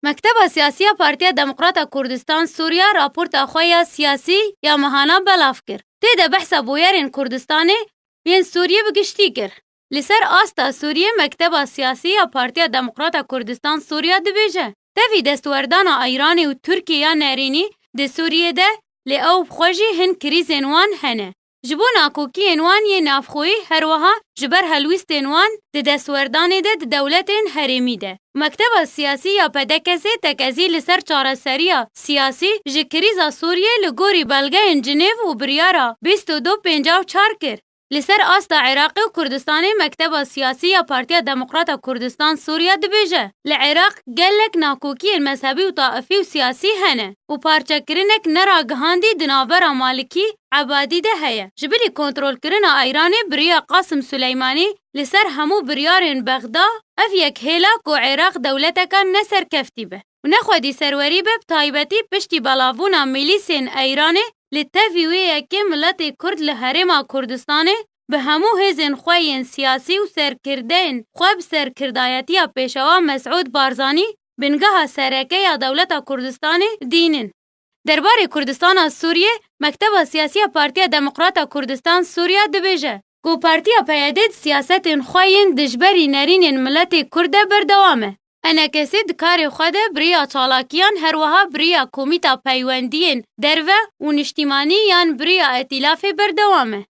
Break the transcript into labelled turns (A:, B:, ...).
A: مکتب سیاسی پارتیا دموکراتا کردستان سوریا راپورت خویا سیاسی یا مهانا بلاف کر. تیده بحث بویرین کردستان ین سوریه بگشتی کر. لسر آستا سوریه مکتب سیاسی پارتیا دموکراتا کردستان سوریا دبیجه. تفی دستوردان ایرانی و ترکیه نرینی ده سوریه ده لی او بخوشی هن کریزین وان هنه. جبو ناکوکی انوان یه نافخوی هر وها جبر هلویست انوان ده دستوردانی ده دولتین هریمی ده. مکتب سیاسی یا پدکسی تکزی لسر چارسریا سیاسی جه کریزا سوریه لگوری بلگه جنیو و بریارا 2254 کر. لسر آستا عراقی و کردستانی مکتب سیاسی یا پارتیا دموکراتا کردستان سوریا دبیجه. لعراق گلک ناکوکی مذهبی و طائفی و سیاسی هنه و پارچه کرنک نرا گهاندی دنابرا مالکی عبادی ده هیه. جبری کنترول کرن ایرانی بریا قاسم سلیمانی لسر همو بریارین بغدا اف یک هیلاک و عراق دولتکان نسر کفتی به. و نخوادی سروری به بطایبتی پشتی بلاوونا میلیسین ایرانی لتفیوی یکی ملت کرد لحرم کردستانه به همو هزین خوین سیاسی و سرکردین خواب سرکردایتی پیشوا مسعود بارزانی بنگاه سرکه یا دولت کردستان دینن. دربار کردستان سوریه مکتب سیاسی پارتیا دموکراتا کردستان سوریا دبیجه. گو پارتیا پیادید سیاست خوین دجبری نرین ملت کرد بردوامه. انا کسی دکار خود بریا چالاکیان هر وها بریا کمیتا پیوندین دروه و نشتیمانی یان بریا ائتلاف بردوامه.